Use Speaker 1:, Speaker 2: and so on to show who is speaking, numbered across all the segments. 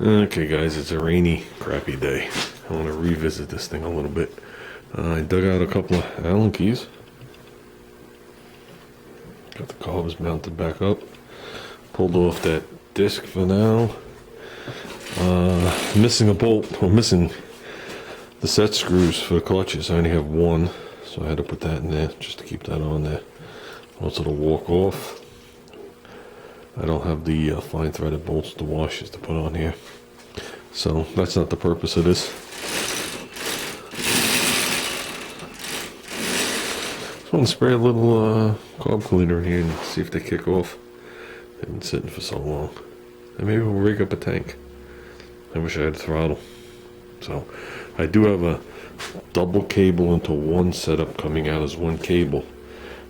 Speaker 1: Okay guys, it's a rainy, crappy day. I want to revisit this thing a little bit. I dug out a couple of Allen keys. Got the carbs mounted back up. Pulled off that disc for now. Missing a bolt, or missing the set screws for the clutches. I only have one, so I had to put that in there just to keep that on there. Also to walk off. I don't have the fine threaded bolts, the washers to put on here. So that's not the purpose of this. Just want to spray a little carb cleaner in here and see if they kick off. They've been sitting for so long. And maybe we'll rig up a tank. I wish I had a throttle. So I do have a double cable into one setup coming out as one cable.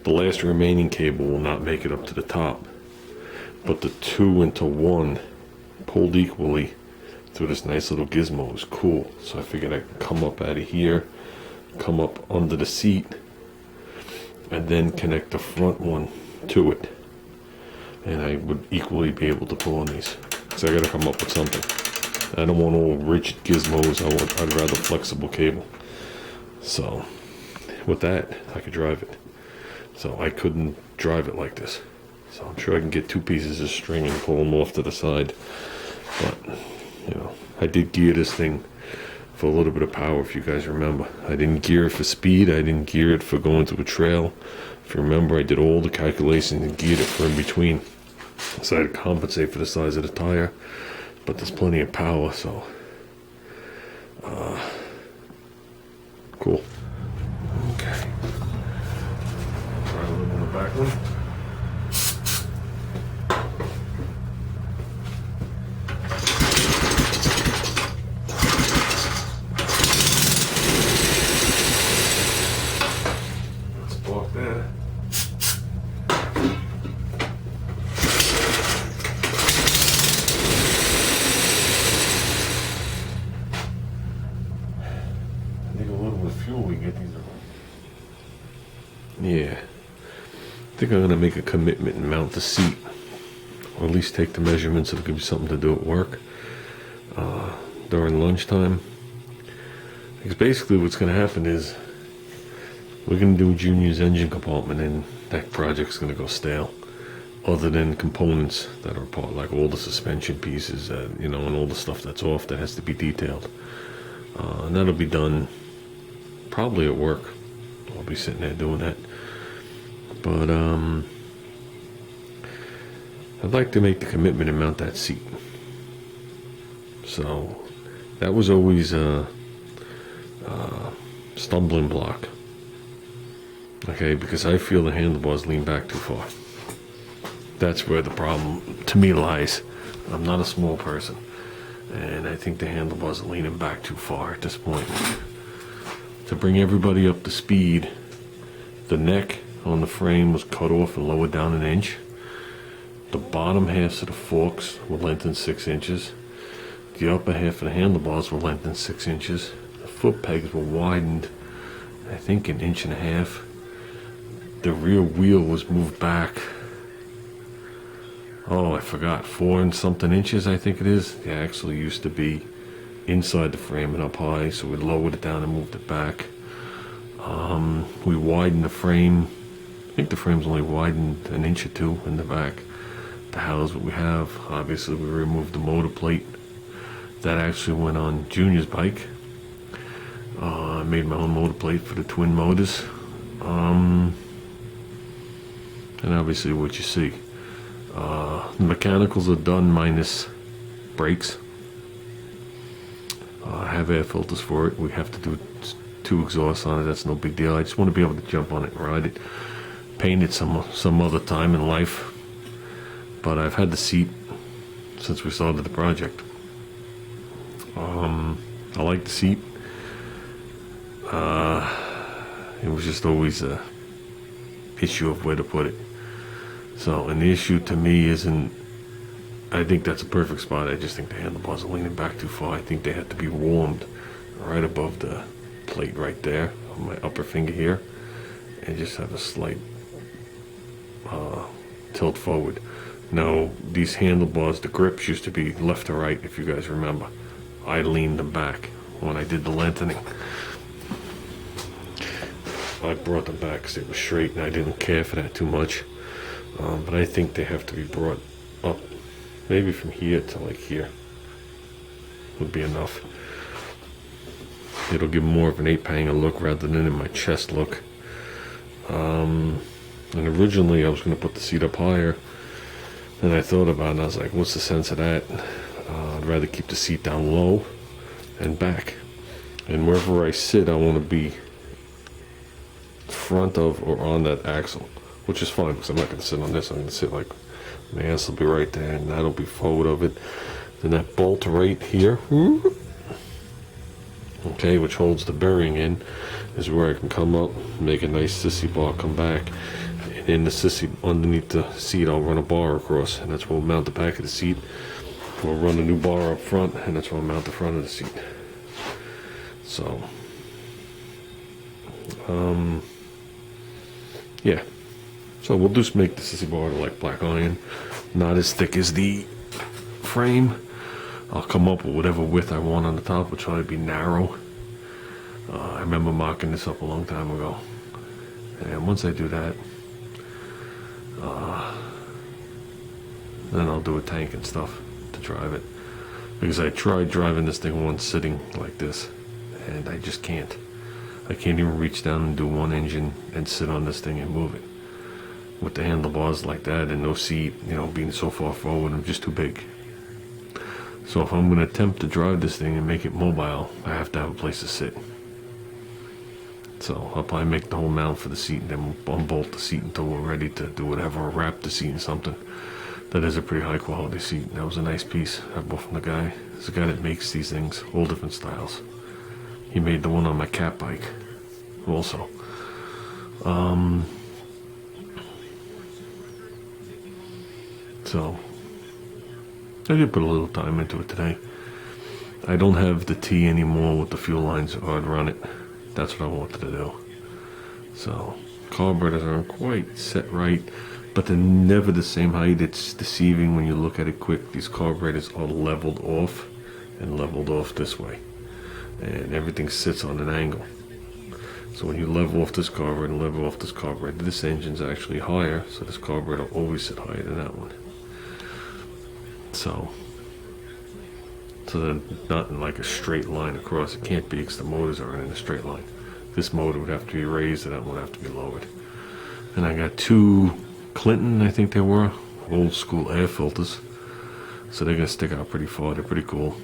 Speaker 1: The last remaining cable will not make it up to the top. But the two into one pulled equally through this nice little gizmo is cool. So I figured I could come up out of here, come up under the seat, and then connect the front one to it. And I would equally be able to pull on these. So I gotta come up with something. I don't want all rigid gizmos. I'd rather flexible cable. So with that, I could drive it. So I couldn't drive it like this. So I'm sure I can get two pieces of string and pull them off to the side. But, you know, I did gear this thing for a little bit of power, if you guys remember. I didn't gear it for speed. I didn't gear it for going to a trail. If you remember, I did all the calculations and geared it for in between. So I had to compensate for the size of the tire. But there's plenty of power, so... cool. Okay. Try a little on the back one. Yeah, I think I'm going to make a commitment and mount the seat, or at least take the measurements so there could be something to do at work during lunchtime. Because basically what's going to happen is we're going to do Junior's engine compartment and that project's going to go stale, other than components that are part, like all the suspension pieces, you know, and all the stuff that's off that has to be detailed. And that'll be done probably at work. I'll be sitting there doing that. But I'd like to make the commitment and mount that seat. So that was always a stumbling block. Okay, because I feel the handlebars lean back too far. That's where the problem to me lies. I'm not a small person, and I think the handlebars are leaning back too far at this point. To bring everybody up to speed, the neck on the frame was cut off and lowered down 1 inch. The bottom halves of the forks were lengthened 6 inches. The upper half of the handlebars were lengthened 6 inches. The foot pegs were widened, I think, 1.5 inches. The rear wheel was moved back, oh, I forgot, 4 and something inches, I think it is. It actually used to be inside the frame and up high, so we lowered it down and moved it back. We widened the frame. I think the frame's only widened 1 inch or 2 in the back to house what we have. Obviously we removed the motor plate that actually went on Junior's bike. I made my own motor plate for the twin motors, and obviously what you see. The mechanicals are done minus brakes. I have air filters for it. We have to do 2 exhausts on it. That's no big deal. I just want to be able to jump on it and ride it. Paint it some other time in life. But I've had the seat since we started the project. I like the seat. It was just always a issue of where to put it. So, and the issue to me isn't, I think that's a perfect spot. I just think the handlebars are leaning back too far. I think they have to be warmed right above the plate right there on my upper finger here, and just have a slight tilt forward. Now, these handlebars, the grips used to be left to right, if you guys remember. I leaned them back when I did the lengthening. I brought them back because they were straight, and I didn't care for that too much. But I think they have to be brought up, maybe from here to like here would be enough. It'll give more of an ape-hanger look rather than in my chest look. And originally I was going to put the seat up higher, and I thought about it, and I was like, what's the sense of that? I'd rather keep the seat down low and back. And wherever I sit, I want to be front of or on that axle, which is fine because I'm not going to sit on this. I'm going to sit like, my ass will be right there, and that'll be forward of it. Then that bolt right here, okay, which holds the bearing in, is where I can come up, make a nice sissy bar, come back, and in the sissy, underneath the seat, I'll run a bar across, and that's where we'll mount the back of the seat. We'll run a new bar up front, and that's where I'll mount the front of the seat. So, yeah. So we'll just make the sissy bar like black iron, not as thick as the frame. I'll come up with whatever width I want on the top. We'll try to be narrow. I remember marking this up a long time ago. And once I do that, then I'll do a tank and stuff to drive it. Because I tried driving this thing once sitting like this, and I just can't. I can't even reach down and do one engine and sit on this thing and move it. With the handlebars like that and no seat, you know, being so far forward, I'm just too big. So if I'm going to attempt to drive this thing and make it mobile, I have to have a place to sit. So I'll probably make the whole mount for the seat and then unbolt the seat until we're ready to do whatever, or wrap the seat in something. That is a pretty high quality seat. That was a nice piece I bought from the guy. There's a guy that makes these things, all different styles. He made the one on my cat bike also. So I did put a little time into it today. I don't have the T anymore with the fuel lines, or I'd run it. That's what I wanted to do. So carburetors aren't quite set right, but they're never the same height. It's deceiving when you look at it quick. These carburetors are leveled off and leveled off this way, and everything sits on an angle. So when you level off this carburetor and level off this carburetor, this engine's actually higher, so this carburetor will always sit higher than that one. So they're not in like a straight line across. It can't be because the motors aren't in a straight line. This motor would have to be raised and that one would have to be lowered. And I got two Clinton, I think they were, old school air filters. So they're going to stick out pretty far. They're pretty cool.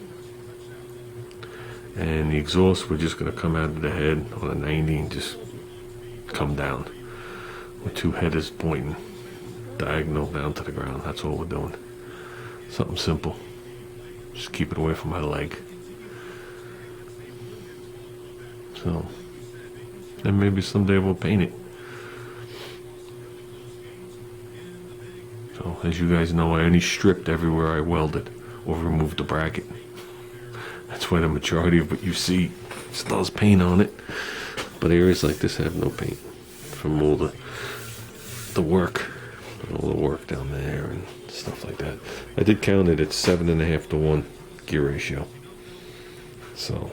Speaker 1: And the exhaust, we're just going to come out of the head on a 90 and just come down with two headers pointing diagonal down to the ground. That's all we're doing. Something simple. Just keep it away from my leg. So, and maybe someday we'll paint it. So, as you guys know, I only stripped everywhere I welded or removed the bracket. That's why the majority of what you see still has paint on it. But areas like this have no paint from all the work. All the work down there and stuff like that. I did count it at 7.5 to 1 gear ratio. So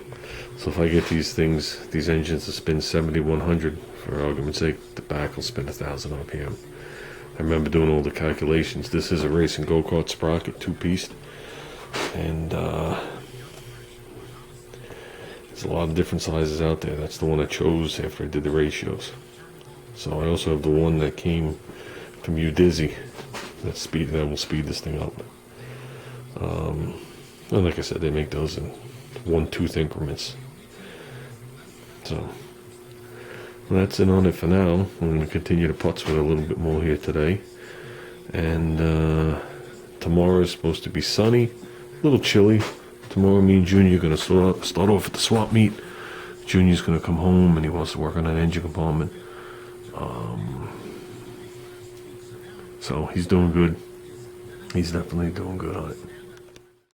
Speaker 1: if I get these things, these engines to spin 7,100, for argument's sake, the back will spin 1,000 RPM. I remember doing all the calculations. This is a racing go-kart sprocket, 2-piece, and there's a lot of different sizes out there. That's the one I chose after I did the ratios. So I also have the one that came from Udizzy that will speed this thing up. And like I said, they make those in 1/2 increments. So that's it on it for now. I'm going to continue to putz with it a little bit more here today. And tomorrow is supposed to be sunny, a little chilly. Tomorrow me and Junior are going to start off at the swap meet. Junior's going to come home and he wants to work on that engine compartment. So he's doing good. He's definitely doing good on it.